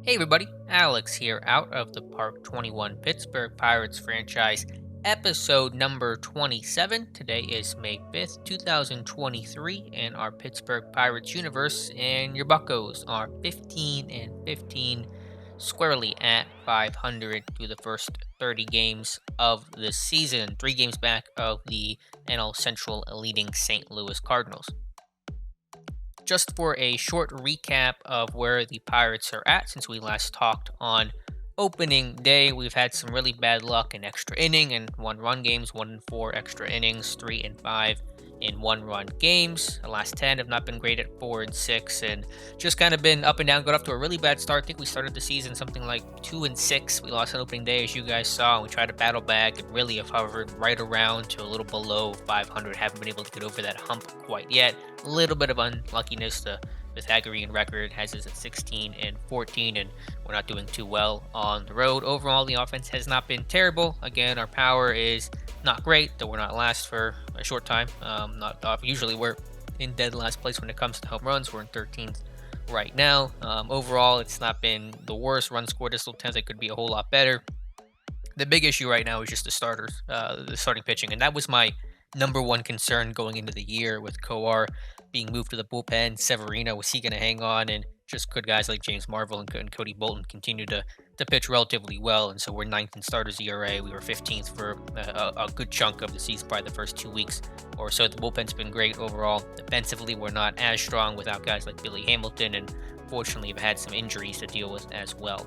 Hey everybody, Alex here out of the Park 21 Pittsburgh Pirates franchise, episode number 27. Today is May 5th, 2023, and our Pittsburgh Pirates universe and your Buccos are 15 and 15, squarely at 500 through the first 30 games of the season, 3 games back of the NL Central leading St. Louis Cardinals. Just for a short recap of where the Pirates are at since we last talked on opening day, we've had some really bad luck in extra inning and 1 run games, 1 and 4 extra innings, 3 and 5 in 1 run games. The last 10 have not been great at 4 and 6, and just kind of been up and down. Got off to a really bad start. I think we started the season something like 2 and 6. We lost on opening day, as you guys saw. And we tried to battle back and really have hovered right around to a little below 500. Haven't been able to get over that hump quite yet. A little bit of unluckiness. The Pythagorean record has us at 16 and 14, and we're not doing too well on the road. Overall, the offense has not been terrible. Again, our power is not great, though we're not last for a short time. Not usually we're in dead last place when it comes to home runs. We're in 13th right now. Overall, it's not been the worst. Run score still 10th. It could be a whole lot better. The big issue right now is just the starters, the starting pitching, and that was my number one concern going into the year with Coar being moved to the bullpen. Severino, was he going to hang on? And just could guys like James Marvel and Cody Bolton continue to pitch relatively well? And so we're ninth in starters ERA. We were 15th for a good chunk of the season, probably the first 2 weeks or so. The bullpen's been great overall. Defensively, we're not as strong without guys like Billy Hamilton, and fortunately, have had some injuries to deal with as well.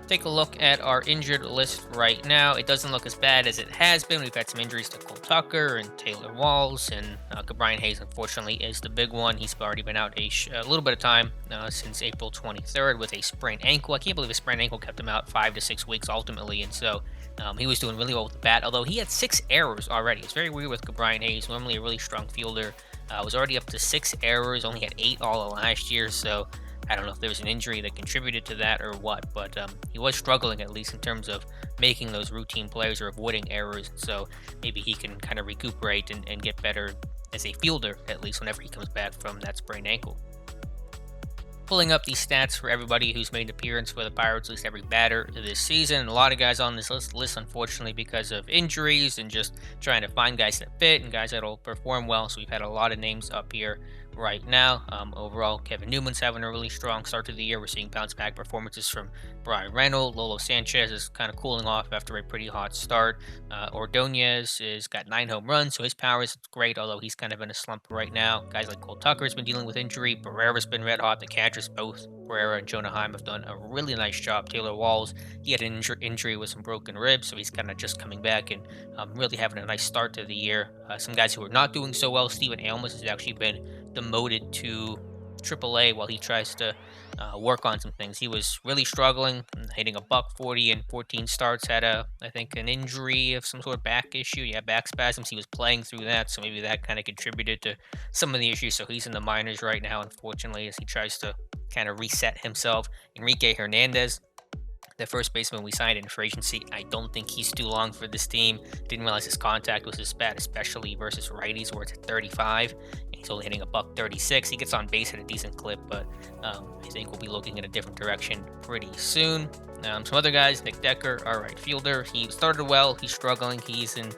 Take a look at our injured list right now. It doesn't look as bad as it has been. We've had some injuries to Cole Tucker and Taylor Walls, and Brian Hayes, unfortunately, is the big one. He's already been out a little bit of time since April 23rd with a sprained ankle. I can't believe a sprained ankle kept him out 5 to 6 weeks ultimately, and so he was doing really well with the bat, although he had 6 errors already. It's very weird with Brian Hayes, normally a really strong fielder. Was already up to 6 errors, only had 8 all of last year, so I don't know if there was an injury that contributed to that or what, but he was struggling at least in terms of making those routine plays or avoiding errors. So maybe he can kind of recuperate and get better as a fielder, at least whenever he comes back from that sprained ankle. Pulling up these stats for everybody who's made an appearance for the Pirates, at least every batter this season. A lot of guys on this list, unfortunately, because of injuries and just trying to find guys that fit and guys that'll perform well. So we've had a lot of names up here right now. Overall, Kevin Newman's having a really strong start to the year. We're seeing bounce back performances from Brian Reynolds. Lolo Sanchez is kind of cooling off after a pretty hot start. Ordonez has got 9 home runs, so his power is great, although he's kind of in a slump right now. Guys like Cole Tucker's been dealing with injury. Barrera's been red hot. The catchers, both Barrera and Jonah Heim, have done a really nice job. Taylor Walls, he had an injury with some broken ribs, so he's kind of just coming back and really having a nice start to the year. Some guys who are not doing so well, Steven Almus has actually been demoted to AAA while he tries to work on some things. He was really struggling, hitting a .140 in 14 starts. Had I think an injury of some sort of back issue. Yeah, back spasms. He was playing through that, so maybe that kind of contributed to some of the issues. So he's in the minors right now, unfortunately, as he tries to kind of reset himself. Enrique Hernandez, the first baseman we signed in free agency, I don't think he's too long for this team. Didn't realize his contact was as bad, especially versus righties, where it's at 35. He's only hitting a .136. He gets on base at a decent clip, but I think we'll be looking in a different direction pretty soon. Some other guys, Nick Decker, our right fielder. He started well. He's struggling. He's in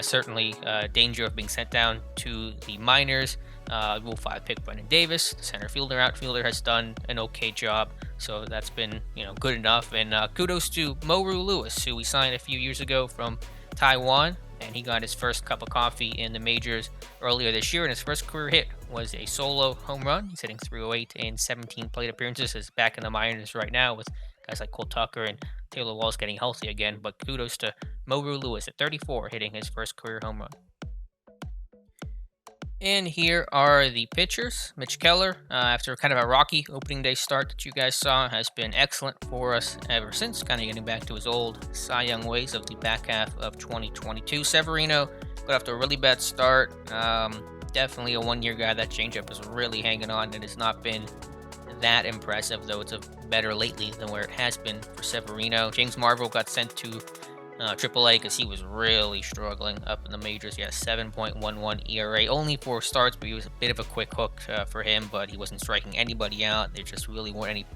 certainly danger of being sent down to the minors. Rule 5 pick Brendan Davis, the center fielder, outfielder, has done an okay job, so that's been good enough. And kudos to Moru Lewis, who we signed a few years ago from Taiwan, and he got his first cup of coffee in the majors earlier this year, and his first career hit was a solo home run. He's hitting .308 in 17 plate appearances. He's back in the minors right now with guys like Cole Tucker and Taylor Walls getting healthy again, but kudos to Moru Lewis at 34, hitting his first career home run. And here are the pitchers. Mitch Keller, after kind of a rocky opening day start that you guys saw, has been excellent for us ever since, kind of getting back to his old Cy Young ways of the back half of 2022. Severino got off to a really bad start. Definitely a one-year guy. That changeup is really hanging on. It has not been that impressive, though it's better lately than where it has been for Severino. James Marvel got sent to AAA because he was really struggling up in the majors. He had a 7.11 ERA, only 4 starts, but he was a bit of a quick hook for him, but he wasn't striking anybody out. There just really weren't any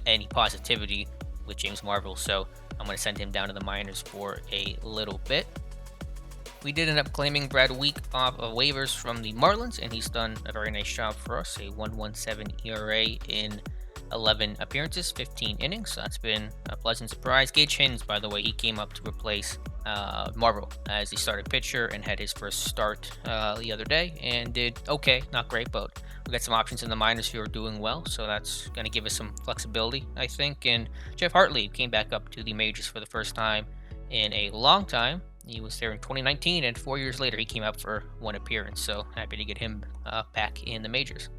any positivity with James Marvel, so I'm going to send him down to the minors for a little bit. We did end up claiming Brad Week off of waivers from the Marlins, and he's done a very nice job for us. A 1.17 ERA in 11 appearances, 15 innings. So that's been a pleasant surprise. Gage Hins, by the way, he came up to replace Marvel as the starting pitcher and had his first start the other day and did okay, not great, but we got some options in the minors who are doing well, so that's going to give us some flexibility, I think. And Jeff Hartley came back up to the majors for the first time in a long time. He was there in 2019, and 4 years later, he came up for one appearance. So happy to get him back in the majors.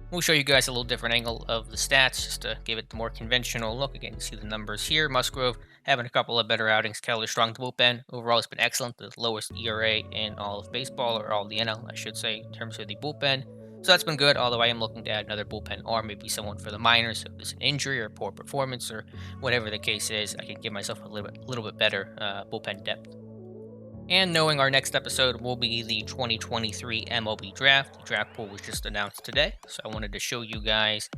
We'll show you guys a little different angle of the stats just to give it the more conventional look. Again, you see the numbers here. Musgrove having a couple of better outings. Keller strong to bullpen. Overall, it's been excellent. The lowest ERA in all of baseball, or all of the NL, I should say, in terms of the bullpen. So that's been good, although I am looking to add another bullpen arm, maybe someone for the minors. So if there's an injury or poor performance or whatever the case is, I can give myself a little bit better bullpen depth. And knowing our next episode will be the 2023 MLB Draft. The draft pool was just announced today, so I wanted to show you guys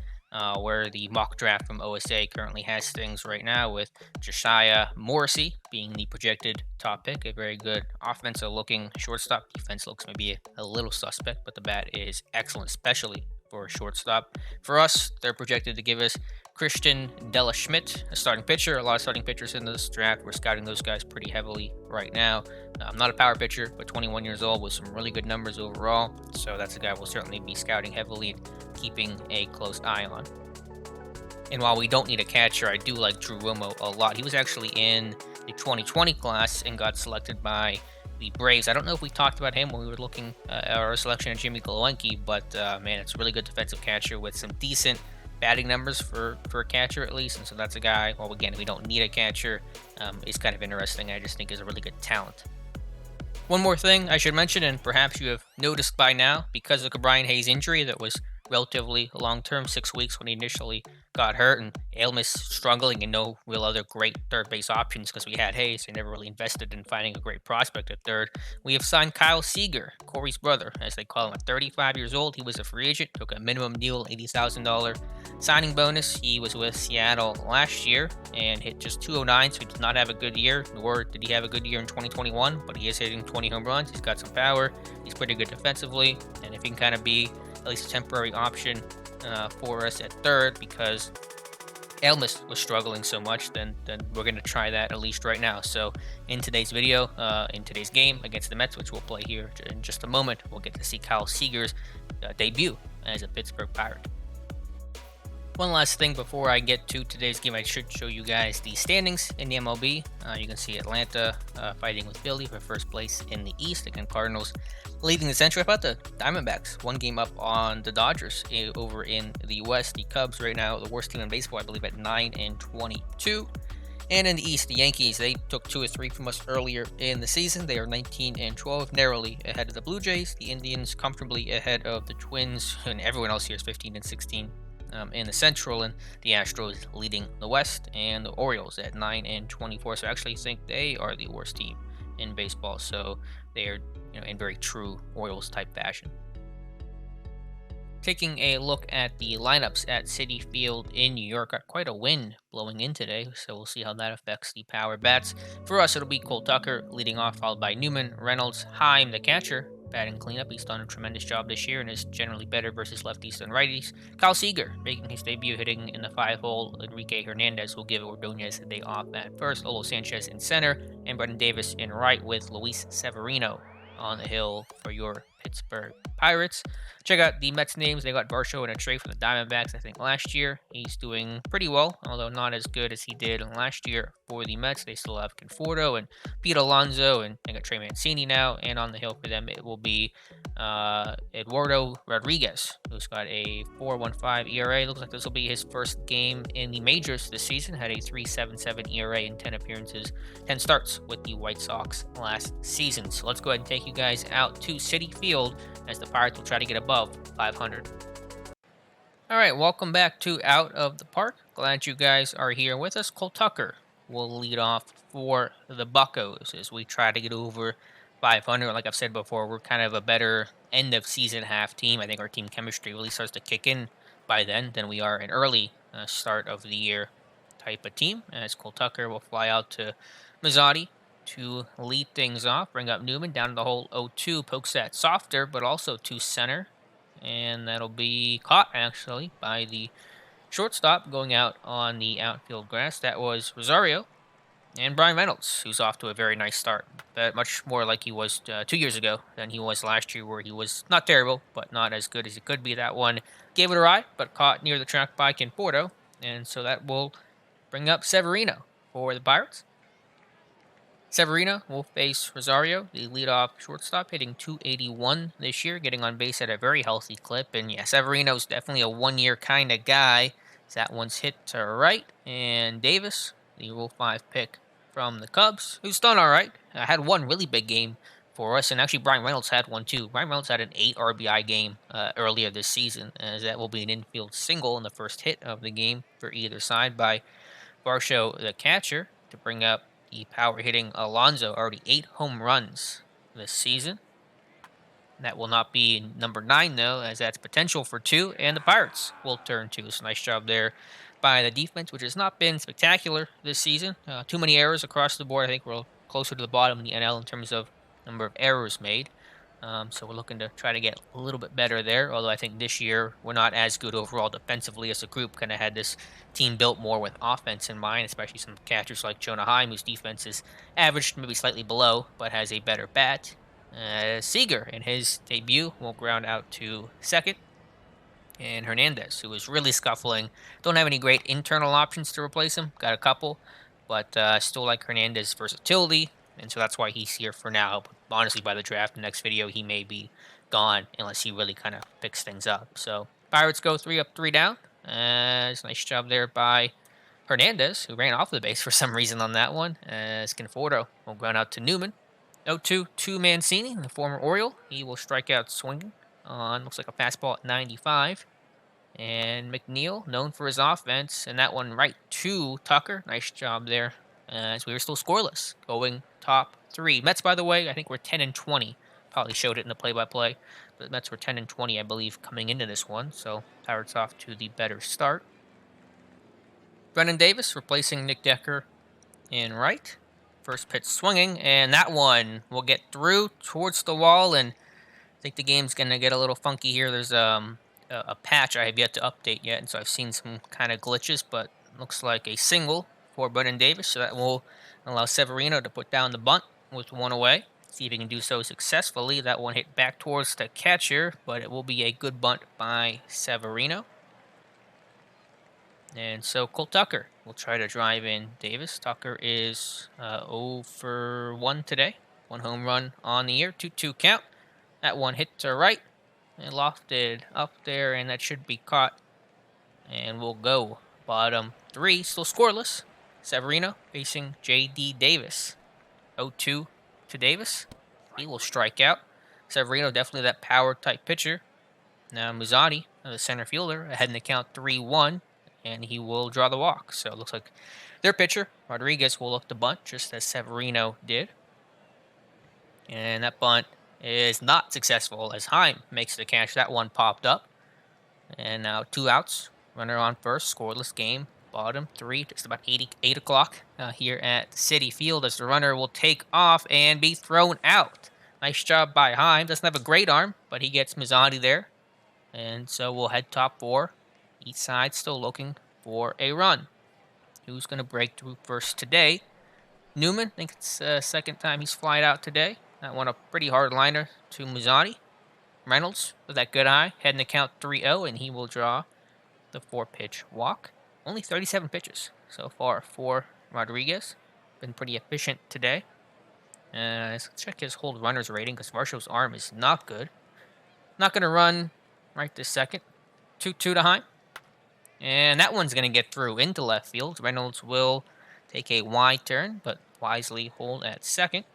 where the mock draft from OSA currently has things right now, with Josiah Morrissey being the projected top pick. A very good offensive-looking shortstop. Defense looks maybe a little suspect, but the bat is excellent, especially for a shortstop. For us, they're projected to give us Christian Della Schmidt, a starting pitcher. A lot of starting pitchers in this draft. We're scouting those guys pretty heavily right now. I'm not a power pitcher, but 21 years old with some really good numbers overall. So that's a guy we'll certainly be scouting heavily and keeping a close eye on. And while we don't need a catcher, I do like Drew Romo a lot. He was actually in the 2020 class and got selected by the Braves. I don't know if we talked about him when we were looking at our selection of Jimmy Glowinski, but man, it's a really good defensive catcher with some decent batting numbers for a catcher at least. And so that's a guy, well, again, we don't need a catcher. He's kind of interesting. I just think is a really good talent. One more thing I should mention, and perhaps you have noticed by now, because of the Brian Hayes injury that was relatively long-term, 6 weeks when he initially got hurt, and Almus struggling and no real other great third base options because we had Hayes. They never really invested in finding a great prospect at third. We have signed Kyle Seeger, Corey's brother, as they call him, at 35 years old. He was a free agent, took a minimum deal, $80,000 signing bonus. He was with Seattle last year and hit just 209, so he did not have a good year, nor did he have a good year in 2021, but he is hitting 20 home runs. He's got some power. He's pretty good defensively, and if he can kind of be at least a temporary option for us at third, because Almus was struggling so much, then we're going to try that at least right now. So in today's video, in today's game against the Mets, which we'll play here in just a moment, we'll get to see Kyle Seeger's debut as a Pittsburgh Pirate. One last thing before I get to today's game, I should show you guys the standings in the MLB. You can see Atlanta fighting with Philly for first place in the East. Again, Cardinals leading the Central. How about the Diamondbacks? One game up on the Dodgers over in the West. The Cubs right now, the worst team in baseball, I believe, at 9-22. And in the East, the Yankees, they took 2 or 3 from us earlier in the season. They are 19-12, narrowly ahead of the Blue Jays. The Indians comfortably ahead of the Twins, and everyone else here is 15-16. In the Central, and the Astros leading the West, and the Orioles at 9-24. So I actually think they are the worst team in baseball. So they are, in very true Orioles type fashion. Taking a look at the lineups at Citi Field in New York, got quite a wind blowing in today, so we'll see how that affects the power bats. For us, it'll be Cole Tucker leading off, followed by Newman, Reynolds, Heim, the catcher, batting cleanup. He's done a tremendous job this year and is generally better versus lefties than righties. Kyle Seeger making his debut, hitting in the 5-hole. Enrique Hernandez will give Ordonez a day off at first. Lolo Sanchez in center, and Brendan Davis in right, with Luis Severino on the hill for your Pittsburgh Pirates. Check out the Mets names. They got Varsho in a trade for the Diamondbacks, I think, last year. He's doing pretty well, although not as good as he did last year for the Mets. They still have Conforto and Pete Alonzo, and they got Trey Mancini now. And on the hill for them, it will be Eduardo Rodriguez, who's got a 4.15 ERA. Looks like this will be his first game in the majors this season. Had a 3.77 ERA in 10 appearances, 10 starts with the White Sox last season. So let's go ahead and take you guys out to Citi Field as the Pirates will try to get above 500. All right, welcome back to Out of the Park. Glad you guys are here with us. Cole Tucker will lead off for the Buccos as we try to get over 500. Like I've said before, we're kind of a better end of season half team. I think our team chemistry really starts to kick in by then than we are in early start of the year type of team, as Cole Tucker will fly out to Mazzotti to lead things off, bring up Newman down to the hole 0-2, pokes that softer, but also to center. And that'll be caught, actually, by the shortstop going out on the outfield grass. That was Rosario. And Brian Reynolds, who's off to a very nice start, but much more like he was 2 years ago than he was last year, where he was not terrible, but not as good as he could be. That one gave it a ride, but caught near the track by Conforto, and so that will bring up Severino for the Pirates. Severino will face Rosario, the leadoff shortstop, hitting .281 this year, getting on base at a very healthy clip. And yeah, Severino's definitely a one-year kind of guy. That one's hit to right, and Davis, the Rule 5 pick from the Cubs, who's done all right. Had one really big game for us, and actually Brian Reynolds had one too. Brian Reynolds had an 8 RBI game earlier this season, as that will be an infield single in the first hit of the game for either side by Varsho, the catcher, to bring up the power hitting Alonzo. Already 8 home runs this season. That will not be number 9, though, as that's potential for 2, and the Pirates will turn 2. So nice job there by the defense, which has not been spectacular this season. Too many errors across the board. I think we're closer to the bottom of the NL in terms of number of errors made. So we're looking to try to get a little bit better there, although I think this year we're not as good overall defensively as a group. Kind of had this team built more with offense in mind, especially some catchers like Jonah Heim, whose defense is averaged maybe slightly below, but has a better bat. Seeger, in his debut, will ground out to second. And Hernandez, who is really scuffling. Don't have any great internal options to replace him. Got a couple, but still like Hernandez's versatility, and so that's why he's here for now. But honestly, by the draft, the next video, he may be gone unless he really kind of picks things up. So Pirates go 3 up, 3 down. Nice job there by Hernandez, who ran off the base for some reason on that one. As Conforto will ground out to Newman. 0-2 to Mancini, the former Oriole. He will strike out swinging on, looks like a fastball at 95. And McNeil, known for his offense, and that one right to Tucker. Nice job there, as we were still scoreless, going top 3. Mets, by the way, I think we're 10-20. Probably showed it in the play-by-play, but the Mets were 10-20, I believe, coming into this one. So Pirates off to the better start. Brennan Davis replacing Nick Decker in right. First pitch swinging, and that one will get through towards the wall, and I think the game's going to get a little funky here. There's a patch I have yet to update yet, and so I've seen some kind of glitches, but looks like a single for Brennan Davis, so that will allow Severino to put down the bunt with 1 away. See if he can do so successfully. That one hit back towards the catcher, but it will be a good bunt by Severino. And so Cole Tucker will try to drive in Davis. Tucker is 0 for 1 today. 1 home run on the year. 2-2 count. That one hit to right and lofted up there, and that should be caught. And we'll go bottom 3, still scoreless. Severino facing J.D. Davis. 0-2 to Davis. He will strike out. Severino definitely that power type pitcher. Now Mazzotti, the center fielder, ahead in the count 3-1. And he will draw the walk. So it looks like their pitcher, Rodriguez, will look to bunt, just as Severino did. And that bunt is not successful, as Heim makes the catch. That one popped up. And now 2 outs. Runner on first. Scoreless game. Bottom 3. Just about 8 o'clock here at Citi Field, as the runner will take off and be thrown out. Nice job by Heim. Doesn't have a great arm, but he gets Mazzotti there. And so we'll head top 4. Each side still looking for a run. Who's going to break through first today? Newman, I think it's the second time he's flied out today. That one a pretty hard liner to Mazzotti. Reynolds with that good eye, heading to count 3-0, and he will draw the 4-pitch walk. Only 37 pitches so far for Rodriguez. Been pretty efficient today. Let's check his hold runners rating, because Varsho's arm is not good. Not going to run right this second. 2-2 to Heim. And that one's going to get through into left field. Reynolds will take a wide turn, but wisely hold at second.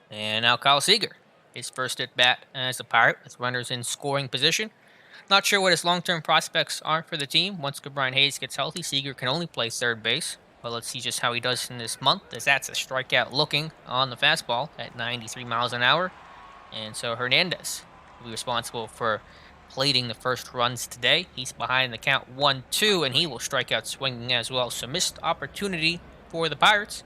And now Kyle Seeger, his first at bat as a Pirate, with runners in scoring position. Not sure what his long-term prospects are for the team. Once Brian Hayes gets healthy, Seeger can only play third base. But let's see just how he does in this month, as that's a strikeout looking on the fastball at 93 miles an hour. And so Hernandez will be responsible for plating the first runs today. He's behind the count 1-2, and he will strike out swinging as well. So missed opportunity for the Pirates.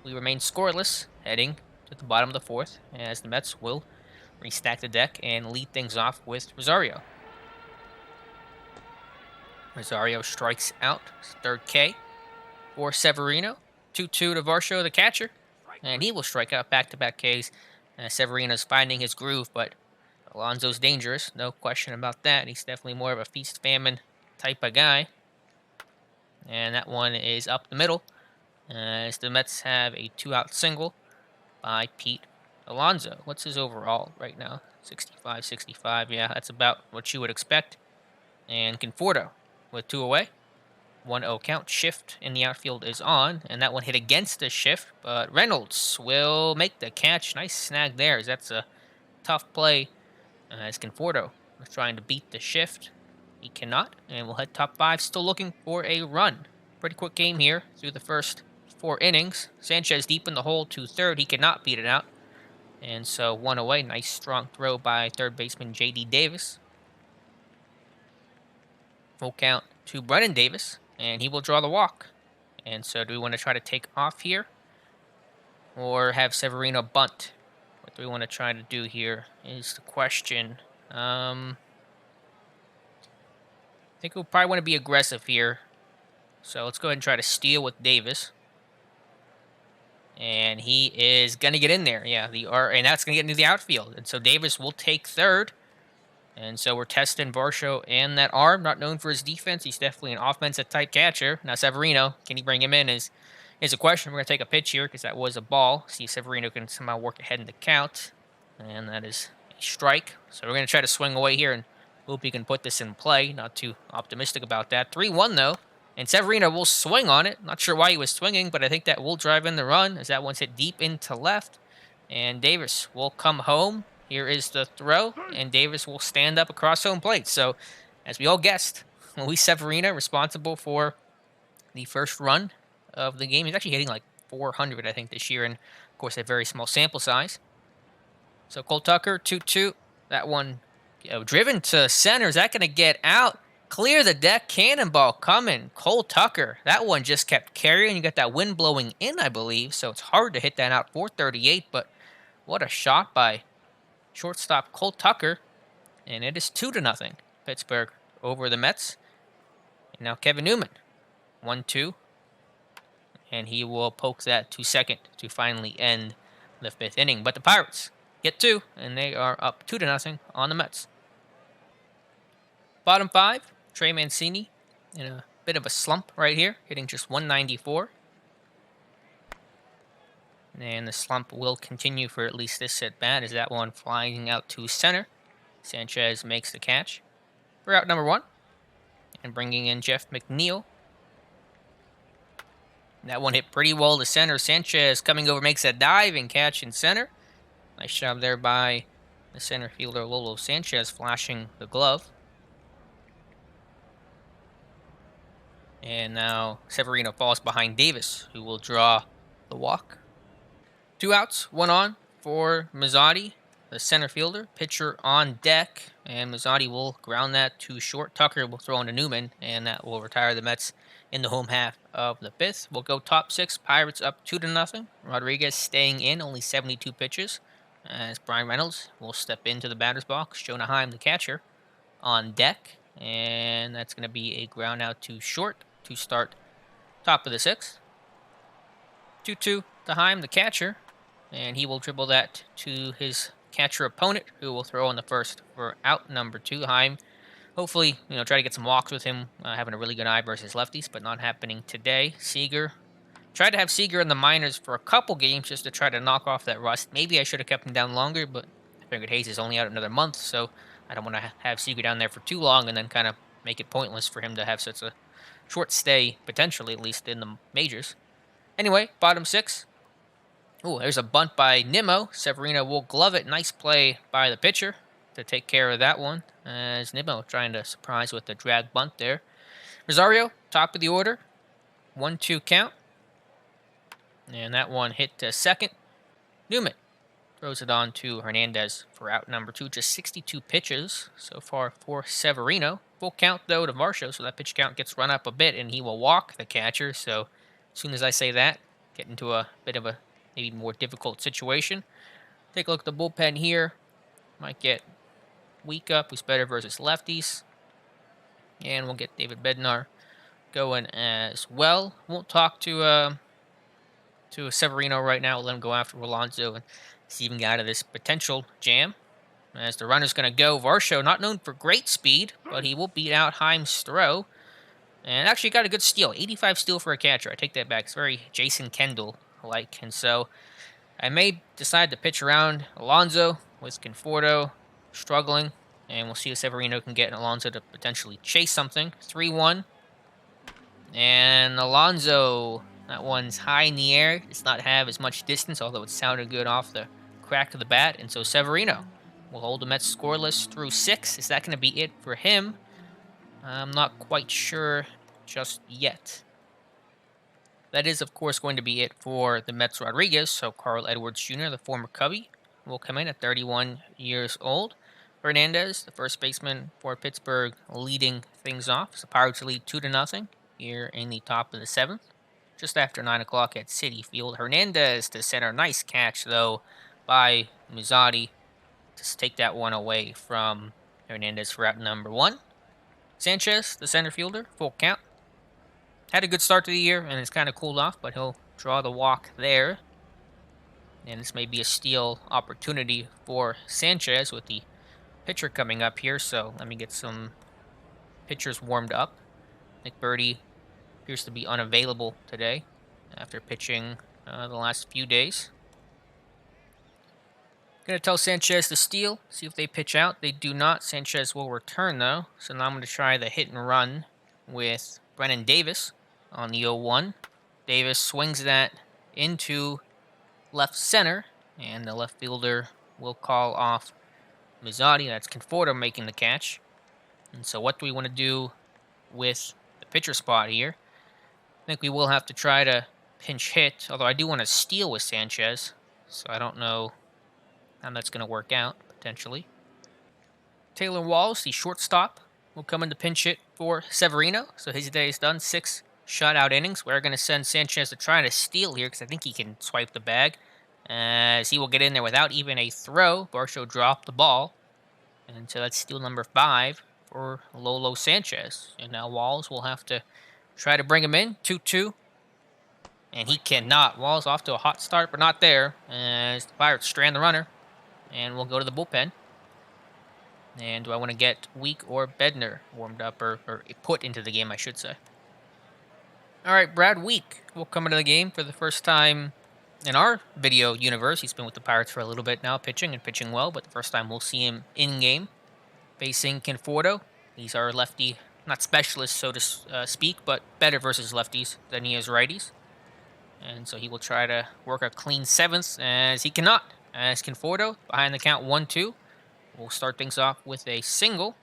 We remain scoreless heading to the bottom of the fourth, as the Mets will restack the deck and lead things off with Rosario. Rosario strikes out, third K for Severino. 2-2 to Varsho, the catcher, and he will strike out back-to-back Ks. Severino's finding his groove, but Alonzo's dangerous, no question about that. He's definitely more of a feast-famine type of guy. And that one is up the middle, as the Mets have a 2-out single by Pete Alonzo. What's his overall right now? 65. Yeah, that's about what you would expect. And Conforto with 2 away. 1-0 count. Shift in the outfield is on, and that one hit against the shift, but Reynolds will make the catch. Nice snag there, as that's a tough play, as Conforto was trying to beat the shift. He cannot, and we'll head top 5, still looking for a run. Pretty quick game here through the first 4 innings. Sanchez deep in the hole to third. He cannot beat it out. And so 1 away. Nice strong throw by third baseman J.D. Davis. Full count to Brennan Davis, and he will draw the walk. And so do we want to try to take off here or have Severino bunt? What do we want to try to do here is the question. I think we'll probably want to be aggressive here. So let's go ahead and try to steal with Davis. And he is going to get in there. Yeah, and that's going to get into the outfield. And so Davis will take third. And so we're testing Varsho and that arm. Not known for his defense. He's definitely an offensive type catcher. Now Severino, can he bring him in is a question. We're going to take a pitch here because that was a ball. See if Severino can somehow work ahead in the count. And that is a strike. So we're going to try to swing away here and hope he can put this in play. Not too optimistic about that. 3-1 though. And Severino will swing on it. Not sure why he was swinging, but I think that will drive in the run as that one's hit deep into left. And Davis will come home. Here is the throw, and Davis will stand up across home plate. So, as we all guessed, Luis Severino responsible for the first run of the game. He's actually hitting like 400, I think, this year, and of course, a very small sample size. So, Cole Tucker, 2-2. That one driven to center. Is that going to get out? Clear the deck, cannonball coming. Cole Tucker, that one just kept carrying. You got that wind blowing in, I believe, so it's hard to hit that out. 438, but what a shot by shortstop Cole Tucker, and it is 2-0. Pittsburgh over the Mets. And now Kevin Newman, 1-2, and he will poke that to second to finally end the 5th inning. But the Pirates get 2, and they are up 2-0 on the Mets. Bottom 5, Trey Mancini in a bit of a slump right here, hitting just 194. And the slump will continue for at least this at-bat as that one flying out to center. Sanchez makes the catch for out number 1. And bringing in Jeff McNeil. That one hit pretty well to center. Sanchez coming over makes a diving catch in center. Nice job there by the center fielder Lolo Sanchez flashing the glove. And now Severino falls behind Davis, who will draw the walk. 2 outs, 1 on for Mazzotti, the center fielder. Pitcher on deck, and Mazzotti will ground that to short. Tucker will throw into Newman, and that will retire the Mets in the home half of the 5th. We'll go top 6. Pirates up 2-0. Rodriguez staying in, only 72 pitches, as Brian Reynolds will step into the batter's box. Jonah Heim, the catcher, on deck, and that's going to be a ground out to short to start top of the 6th. 2-2 to Heim, the catcher, and he will dribble that to his catcher opponent, who will throw in the first for out number 2. Heim, hopefully, try to get some walks with him, having a really good eye versus lefties, but not happening today. Seeger, tried to have Seeger in the minors for a couple games just to try to knock off that rust. Maybe I should have kept him down longer, but I figured Hayes is only out another month, so I don't want to have Seeger down there for too long and then kind of make it pointless for him to have such a short stay, potentially, at least in the majors. Anyway, bottom 6. Oh, there's a bunt by Nimmo. Severino will glove it. Nice play by the pitcher to take care of that one, as Nimmo trying to surprise with the drag bunt there. Rosario, top of the order. 1-2 count. And that one hit to second. Newman Throws it on to Hernandez for out number 2. Just 62 pitches so far for Severino. Full count, though, to Varsho, so that pitch count gets run up a bit, and he will walk the catcher. So as soon as I say that, get into a bit of a maybe more difficult situation. Take a look at the bullpen here. Might get weak up. Who's better versus lefties? And we'll get David Bednar going as well. Won't talk to Severino right now. We'll let him go after Alonzo and see if he can get out of this potential jam. As the runner's going to go, Varsho, not known for great speed, but he will beat out Heim's throw. And actually got a good steal. 85 steal for a catcher. I take that back. It's very Jason Kendall-like. And so I may decide to pitch around Alonzo with Conforto struggling. And we'll see if Severino can get Alonzo to potentially chase something. 3-1. And Alonzo, that one's high in the air. Does not have as much distance, although it sounded good off the crack of the bat. And so Severino will hold the Mets scoreless through 6. Is that going to be it for him? I'm not quite sure just yet. That is, of course, going to be it for the Mets Rodriguez. So Carl Edwards Jr., the former Cubby, will come in at 31 years old. Hernandez, the first baseman for Pittsburgh, leading things off. So Pirates lead 2-0 here in the top of the 7th. Just after 9 o'clock at Citi Field. Hernandez to center. Nice catch, though, by Muzzatti. Just take that one away from Hernandez for out number 1. Sanchez, the center fielder, full count. Had a good start to the year, and it's kind of cooled off, but he'll draw the walk there. And this may be a steal opportunity for Sanchez with the pitcher coming up here. So let me get some pitchers warmed up. Nick Birdie appears to be unavailable today after pitching the last few days. Going to tell Sanchez to steal, see if they pitch out. They do not. Sanchez will return, though. So now I'm going to try the hit and run with Brennan Davis on the 0-1. Davis swings that into left center, and the left fielder will call off Muzzatti. That's Conforto making the catch. And so what do we want to do with the pitcher spot here? I think we will have to try to pinch hit, although I do want to steal with Sanchez, so I don't know how that's going to work out, potentially. Taylor Walls, the shortstop, will come in to pinch hit for Severino, so his day is done. 6 shutout innings. We're going to send Sanchez to try to steal here, because I think he can swipe the bag, as he will get in there without even a throw. Varsho dropped the ball, and so that's steal number 5 for Lolo Sanchez. And now Walls will have to try to bring him in. 2-2. And he cannot. Walls off to a hot start, but not there, as the Pirates strand the runner. And we'll go to the bullpen. And do I want to get Week or Bednar warmed up, or put into the game, I should say. All right, Brad Week will come into the game for the first time in our video universe. He's been with the Pirates for a little bit now, pitching and pitching well, but the first time we'll see him in-game facing Conforto. He's our lefty, not specialist, so to speak, but better versus lefties than he is righties. And so he will try to work a clean 7th, as he cannot. As Conforto, behind the count 1-2, we'll start things off with a single.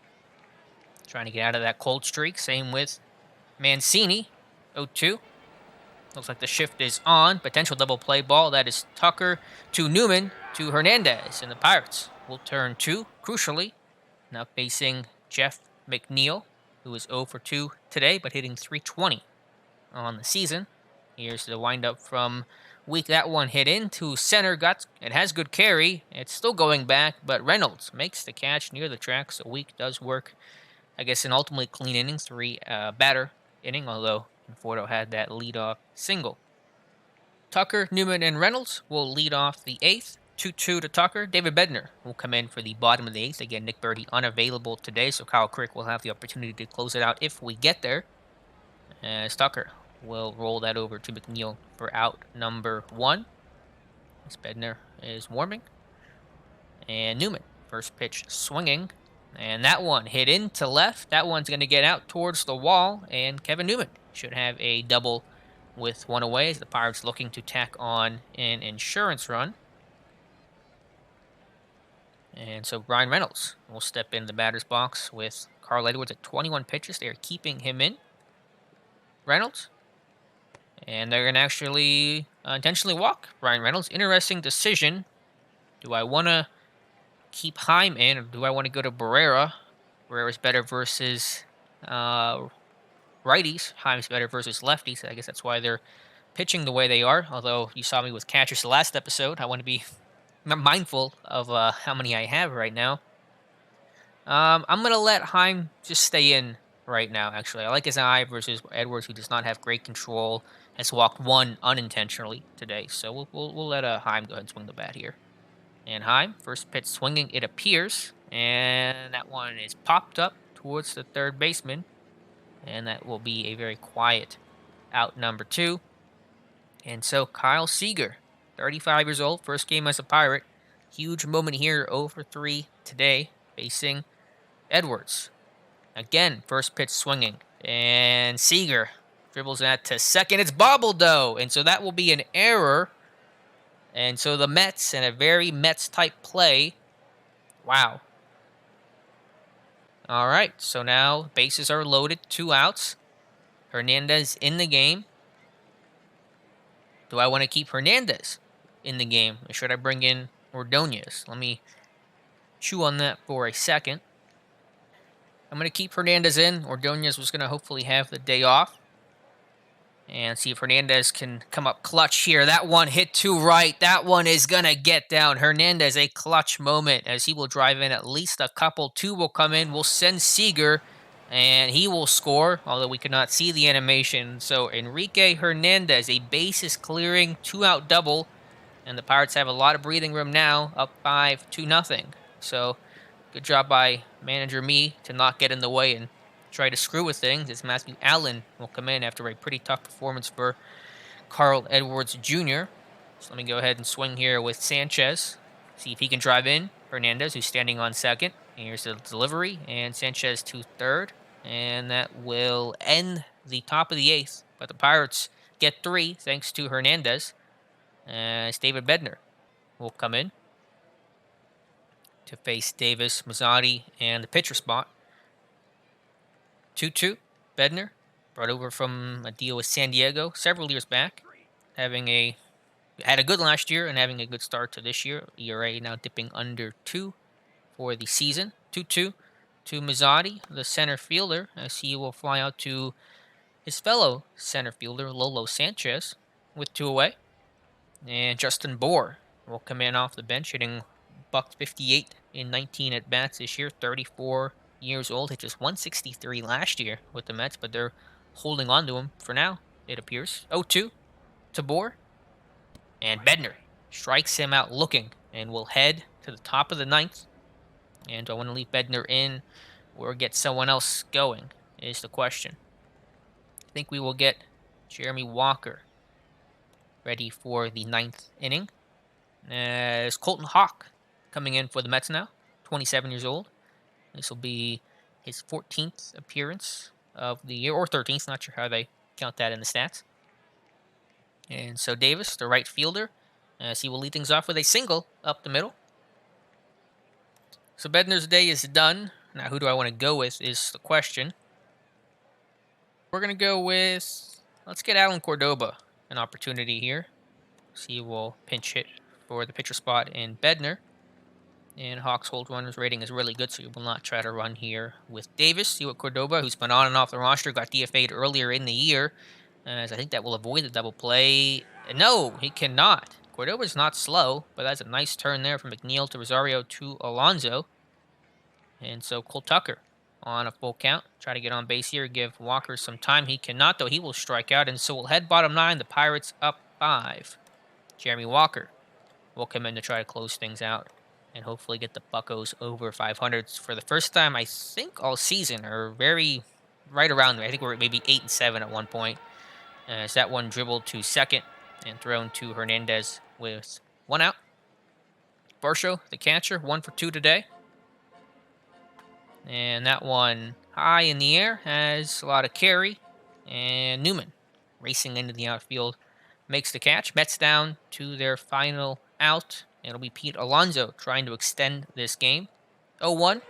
Trying to get out of that cold streak. Same with Mancini, 0-2. Looks like the shift is on. Potential double play ball. That is Tucker to Newman to Hernandez. And the Pirates will turn 2, crucially. Now facing Jeff McNeil, who is 0 for 2 today, but hitting .320 on the season. Here's the windup from Week. That one hit into center. It has good carry. It's still going back, but Reynolds makes the catch near the track. So Week does work, I guess, an ultimately clean inning, 3 batter inning, although Conforto had that leadoff single. Tucker, Newman, and Reynolds will lead off the 8th. 2-2 to Tucker. David Bednar will come in for the bottom of the 8th. Again, Nick Birdie unavailable today, so Kyle Crick will have the opportunity to close it out if we get there. As Tucker will roll that over to McNeil for out number 1. As Bednar is warming. And Newman, first pitch swinging. And that one hit into left. That one's going to get out towards the wall. And Kevin Newman should have a double with one away, as the Pirates looking to tack on an insurance run. And so Brian Reynolds will step in the batter's box with Carl Edwards at 21 pitches. They are keeping him in. Reynolds. And they're going to actually intentionally walk Brian Reynolds. Interesting decision. Do I want to keep Heim in, or do I want to go to Barrera? Barrera's better versus righties. Heim's better versus lefties. I guess that's why they're pitching the way they are. Although you saw me with catchers the last episode, I want to be mindful of how many I have right now. I'm gonna let Heim just stay in right now. Actually, I like his eye versus Edwards, who does not have great control. Has walked one unintentionally today, so we'll let Heim go ahead and swing the bat here. And Heim, first pitch swinging, it appears, and that one is popped up towards the third baseman, and that will be a very quiet out number 2. And so Kyle Seeger, 35 years old, first game as a Pirate, huge moment here, 0 for 3 today, facing Edwards. Again, first pitch swinging, and Seeger dribbles that to second. It's bobbled though, and so that will be an error. And so the Mets, in a very Mets-type play, wow. All right, so now bases are loaded, 2 outs. Hernandez in the game. Do I want to keep Hernandez in the game, or should I bring in Ordonez? Let me chew on that for a second. I'm going to keep Hernandez in. Ordonez was going to hopefully have the day off. And see if Hernandez can come up clutch here. That one hit to right. That one is going to get down. Hernandez, a clutch moment as he will drive in at least a couple. 2 will come in. We'll send Seeger, and he will score, although we could not see the animation. So Enrique Hernandez, a bases clearing 2-out double. And the Pirates have a lot of breathing room now, up 5-0. So good job by manager me to not get in the way and try to screw with things, as Matthew Allen will come in after a pretty tough performance for Carl Edwards Jr. So let me go ahead and swing here with Sanchez. See if he can drive in. Hernandez, who's standing on second. Here's the delivery, and Sanchez to third. And that will end the top of the 8th. But the Pirates get 3 thanks to Hernandez. As David Bednar will come in to face Davis, Mazzotti, and the pitcher spot. 2-2. Bednar, brought over from a deal with San Diego several years back, had a good last year and having a good start to this year. ERA now dipping under 2 for the season. 2-2 to Mazzotti, the center fielder, as he will fly out to his fellow center fielder, Lolo Sanchez, with 2 away. And Justin Bohr will come in off the bench, hitting $158 in 19 at-bats this year, 34 years old, hit just 163 last year with the Mets, but they're holding on to him for now, it appears. 0-2 to Bohr, and Bednar strikes him out looking, and will head to the top of the 9th. And do I want to leave Bednar in or get someone else going is the question. I think we will get Jeremy Walker ready for the 9th inning. As Colton Hawk coming in for the Mets now, 27 years old. This will be his 14th appearance of the year, or 13th, not sure how they count that in the stats. And so Davis, the right fielder, as he will lead things off with a single up the middle. So Bednar's day is done. Now who do I want to go with is the question. We're going to go with, let's get Alan Cordoba an opportunity here. So he will pinch hit for the pitcher spot in Bednar. And Hawks' hold runners rating is really good, so you will not try to run here with Davis. See what Cordoba, who's been on and off the roster, got DFA'd earlier in the year, as I think that will avoid the double play. No, he cannot. Cordoba's not slow, but that's a nice turn there from McNeil to Rosario to Alonzo. And so Cole Tucker on a full count. Try to get on base here, give Walker some time. He cannot, though. He will strike out, and so we'll head bottom 9. The Pirates up 5. Jeremy Walker will come in to try to close things out and hopefully get the Buccos over 500 for the first time, I think, all season, or very right around there. I think we're maybe 8-7 at one point. As that one dribbled to second and thrown to Hernandez with 1 out. Varsho, the catcher, 1 for 2 today. And that one high in the air has a lot of carry. And Newman, racing into the outfield, makes the catch. Mets down to their final out. It'll be Pete Alonzo trying to extend this game. 0-1.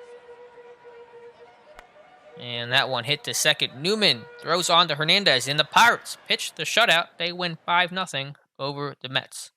And that one hit to second. Newman throws on to Hernandez, and the Pirates pitch the shutout. They win 5-0 over the Mets.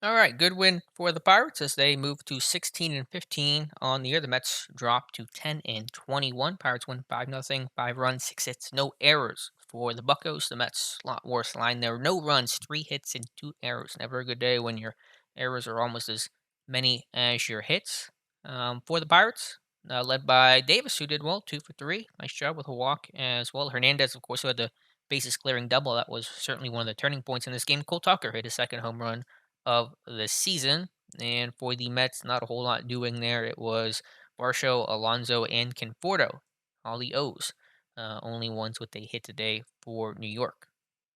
All right, good win for the Pirates as they move to 16 and 15 on the year. The Mets drop to 10 and 21. Pirates win 5-0, 5 runs, 6 hits, no errors for the Buccos. The Mets a lot worse line there. No runs, 3 hits and 2 errors. Never a good day when your errors are almost as many as your hits. For the Pirates, led by Davis, who did well, 2 for 3. Nice job with a walk as well. Hernandez, of course, who had the bases clearing double. That was certainly one of the turning points in this game. Cole Tucker hit his second home run of the season. And for the Mets, not a whole lot doing there. It was Varsho, Alonzo, and Conforto, all the O's. Only ones with a hit today for New York.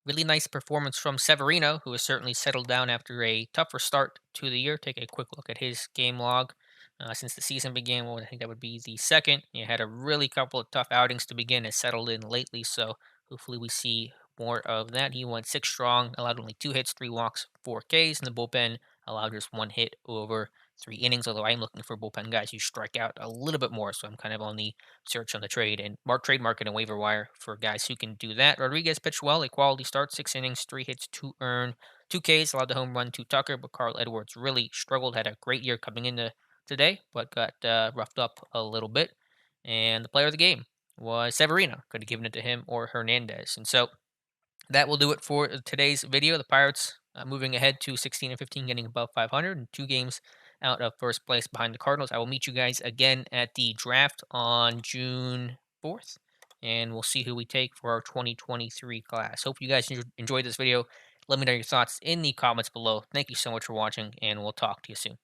Really nice performance from Severino, who has certainly settled down after a tougher start to the year. Take a quick look at his game log. Since the season began, well, I think that would be the second. He had a really couple of tough outings to begin, has settled in lately, so hopefully we see more of that. He went 6 strong, allowed only 2 hits, 3 walks, 4 Ks, and the bullpen allowed just 1 hit over 3 innings. Although I am looking for bullpen guys who strike out a little bit more, so I'm kind of on the search on the trade market and waiver wire for guys who can do that. Rodriguez pitched well, a quality start, 6 innings, 3 hits, 2 earned, 2 Ks, allowed the home run to Tucker, but Carl Edwards really struggled. Had a great year coming into today, but got roughed up a little bit. And the player of the game was Severino. Could have given it to him or Hernandez. And so that will do it for today's video. The Pirates moving ahead to 16 and 15, getting above 500, and 2 games out of first place behind the Cardinals. I will meet you guys again at the draft on June 4th, and we'll see who we take for our 2023 class. Hope you guys enjoyed this video. Let me know your thoughts in the comments below. Thank you so much for watching, and we'll talk to you soon.